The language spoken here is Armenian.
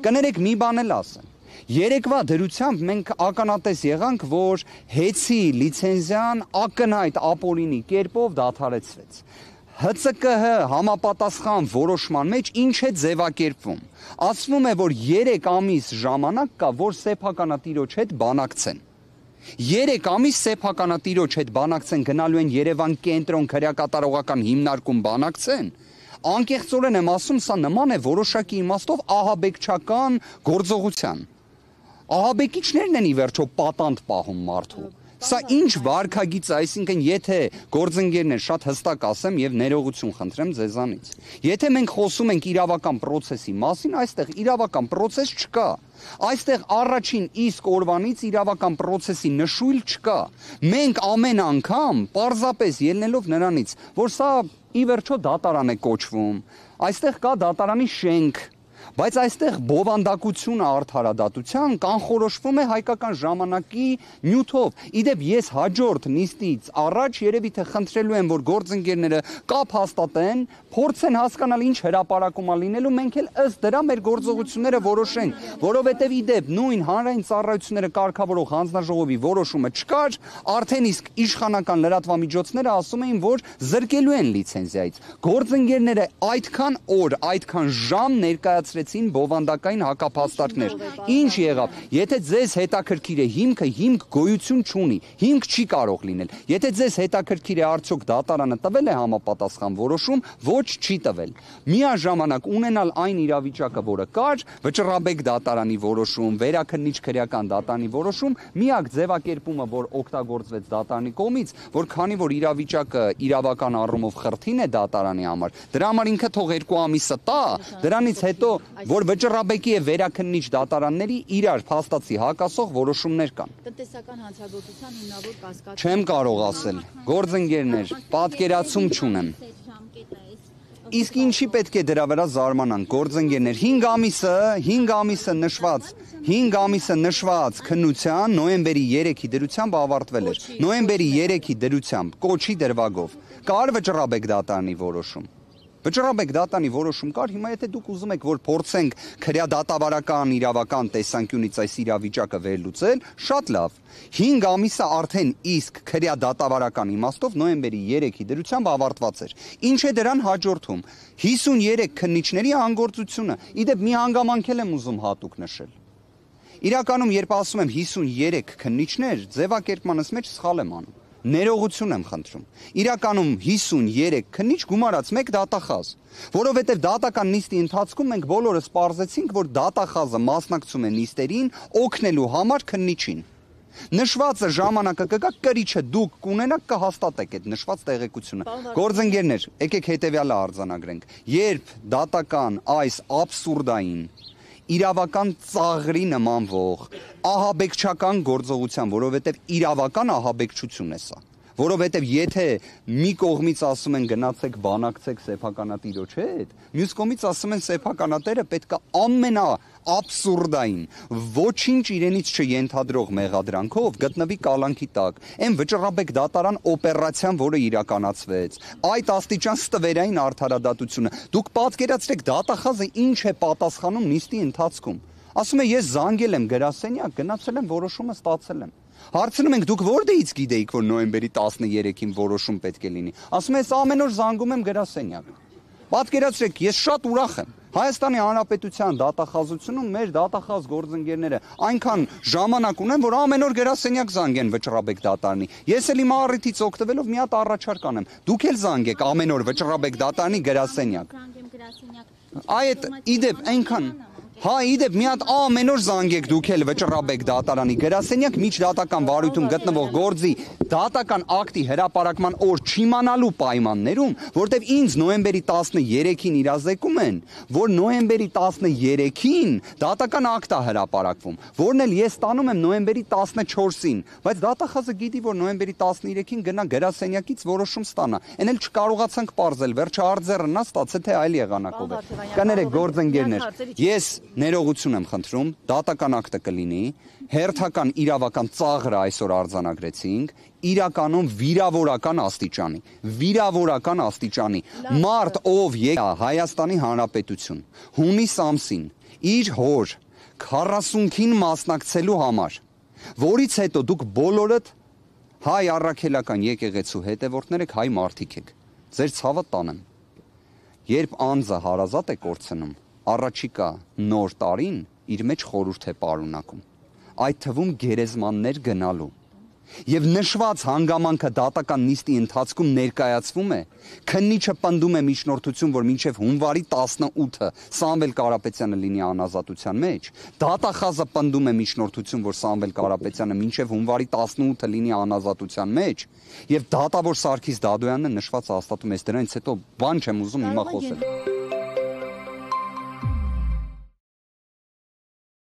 Կներեք մի բան էլ ասեմ։ Երեկվա դրությամբ մենք ականատես եղանք, որ հեծի լիցենզիան ակնհայտ ապօրինի կերպով դադարեցվեց։ ՀՑԿՀ համապատասխան որոշման մեջ ինչ է ձևակերպվում։ Ասվում է, որ 3 ամիս ժամանակ կա, որ սեփականատիրոջ հետ բանակցեն։ 3 ամիս սեփականատիրոջ հետ բանակցեն, գնալու են Երևան կենտրոն քրեակատարողական հիմնարկում բանակցեն։ Անկեղծորեն եմ ասում, սա նման է որոշակի իմաստով ահաբեկչական գործողության։ Ահաբեկիչներն են ի վերջո պատանդ պահում մարդու։ Սա ինչ վարքագիծ է, այսինքն եթե գործընկերներ շատ հստակ ասեմ եւ ներողություն խնդրեմ ձեզանից։ Եթե մենք խոսում ենք իրավական process-ի մասին, այստեղ իրավական process չկա։ Այստեղ առաջին իսկ օրվանից իրավական process-ի նշույլ չկա։ Մենք ամեն անգամ պարզապես ելնելով նրանից, որ սա ի վերջո դատարան է կոչվում, այստեղ կա դատարանի շենք, բայց այստեղ բովանդակությունը արդարադատության կանխորոշվում է հայկական ժամանակի նյութով։ Իդեպ ես հաջորդ նիստից առաջ երևի թե խնդրելու եմ, որ գործընկերները կապ հաստատեն, փորձեն հասկանալ ինչ հրապարակում է լինելու, մենք էլ ըստ դրա մեր գործողությունները որոշենք, որովհետև իդեպ նույն հանրային ծառայությունները կարգավորող հանձնաժողովի որոշումը չկար, արդեն իսկ իշխանական լրատվամիջոցները ասում էին, որ զրկելու են լիցենզիայից։ Գործընկերները այդքան օր, այդքան ժամ ներկայացրեցին բովանդակային հակափաստարկներ։ Ինչ եղավ։ Եթե ձեզ հետաքրքիր է հիմքը, հիմք գոյություն չունի, հիմք չի կարող լինել։ Եթե ձեզ հետաքրքիր է արդյոք դատարանը տվել է համապատասխան որոշում, ոչ չի տվել։ Միաժամանակ ունենալ այն իրավիճակը, որը կար, Վճռաբեկ դատարանի որոշում, Վերաքննիչ քրեական դատարանի որոշում, միակ ձևակերպումը, որ օգտագործվեց դատարանի կողմից, որ քանի որ իրավիճակը իրավական առումով խրթին է դատարանի համար, դրա համար ինքը թող 2 ամիսը տա, դրանից հետո որ Վճռաբեկի եւ Վերաքննիչ դատարանների իրար փաստացի հակասող որոշումներ կան։ Տնտեսական հանցագործության հիմնավոր կասկած։ Չեմ կարող ասել, գործընկերներ, պատկերացում չունեմ։ Իսկ ինչի պետք է դրա վրա զարմանան, գործընկերներ, 5 ամիսը նշված քննության նոյեմբերի 3-ի դրությամբ ավարտվել էր։ Նոյեմբերի 3-ի դրությամբ կոչի դրվագով կար Վճռաբեկ դատարանի որոշում։ Վճռաբեկ դատարանի որոշում կար, հիմա եթե դուք ուզում եք, որ փորձենք քրեադատավարական իրավական տեսանկյունից այս իրավիճակը վերլուծել, շատ լավ։ 5 ամիսը արդեն իսկ քրեադատավարական իմաստով նոյեմբերի 3-ի դրությամբ ավարտված էր։ Ինչ է դրան հաջորդում։ 53 քննիչների անգործությունը։ Իդեպ մի հանգամանք եմ ուզում հատուկ նշել։ Իրականում, երբ ասում եմ 53 քննիչներ, ձևակերպմանս մեջ սխալ եմ անում։ Ներողություն եմ խնդրում։ Իրականում 53 քննիչ գումարած մեկ դատախազ, որովհետև դատական նիստի ընթացքում մենք բոլորս պարզեցինք, որ դատախազը մասնակցում է նիստերին օգնելու համար քննիչին։ Նշվածը ժամանակը կգա, կրիչը դուք կունենաք, կհաստատեք այդ նշված տեղեկությունը։ Գործընկերներ, եկեք հետևյալը արձանագրենք։ Երբ դատական այս աբսուրդային իրավական ծաղրի նմանվող ահաբեկչական գործողության, որովհետև իրավական ահաբեկչություն է սա, որովհետև եթե մի կողմից ասում են գնացեք բանակցեք սեփականատիրոջ հետ, մյուս կողմից ասում են սեփականատերը պետք է ամենաաբսուրդային, ոչինչ իրենից չենթադրող մեղադրանքով գտնվի կալանքի տակ, այն Վճռաբեկ դատարան օպերացիան, որը իրականացվեց, այդ աստիճան ստվերային արդարադատությունը, դուք պատկերացրեք դատախազը ինչ է պատասխանում նիստի ընթացքում, ասում է ես զանգել եմ գրասենյակ, գնացել եմ որոշումը ստացել եմ։ Հարցնում ենք դուք որտեղից գիտեիք, որ նոյեմբերի 13-ին որոշում պետք է լինի։ Ասում ես ամեն օր զանգում եմ գրասենյակ։ Պատկերացրեք, ես շատ ուրախ եմ։ Հայաստանի Հանրապետության դատախազությունում մեր դատախազ գործընկերները այնքան ժամանակ ունեն, որ ամեն օր գրասենյակ զանգեն Վճռաբեկ դատարանի։ Ես էլ իմ առիթից օգտվելով մի հատ առաջարկ անեմ։ Դուք էլ զանգեք ամեն օր Վճռաբեկ դատարանի գրասենյակ։ Այդ իդեպ այնքան Հա, իդեպ մի հատ ամեն օր զանգեք դուք էլ Վճռաբեկ դատարանի գրասենյակ միջդատական վարույթում գտնվող գործի դատական ակտի հրապարակման օր չիմանալու պայմաններում, որտեվ ինձ նոյեմբերի 13-ին իրազեկում են, որ նոյեմբերի 13-ին դատական ակտ է հրապարակվում, որն էլ ես ստանում եմ նոյեմբերի 14-ին, բայց դատախազը գիտի, որ նոյեմբերի 13-ին գնա գրասենյակից որոշում ստանա։ Էն էլ չկարողացանք պարզել, վերջը արձեռը նա ստացել թե այլ եղանակով է։ Կներեք գործընկերներ, ես ներողություն եմ խնդրում, դատական ակտը կլինի, հերթական իրավական ծաղրը այսօր արձանագրեցինք, իրականում վիրավորական աստիճանի, մարդ ով եկա Հայաստանի Հանրապետություն, հունիս ամսին, իր հոր 40-ին մասնակցելու համար, որից հետո դուք բոլորդ հայ առաքելական եկեղեցու հետևորդներ եք, հայ մարդիկ եք, ձեր ցավը տանեմ, երբ անձը հարազատ է կորցնում, առաջիկա նոր տարին իր մեջ խորհուրդ է պարունակում, այդ թվում գերեզմաններ գնալու, եւ նշված հանգամանքը դատական նիստի ընթացքում ներկայացվում է, քննիչը պնդում է միջնորդություն, որ մինչև հունվարի 18-ը Սամվել Կարապետյանը լինի անազատության մեջ, դատախազը պնդում է միջնորդություն, որ Սամվել Կարապետյանը մինչև հունվարի 18-ը լինի անազատության մեջ, եւ դատավոր Սարգիս Դադոյանը նշված հաստատում է, դրանից հետո բան չեմ ուզում հիմա խոսել։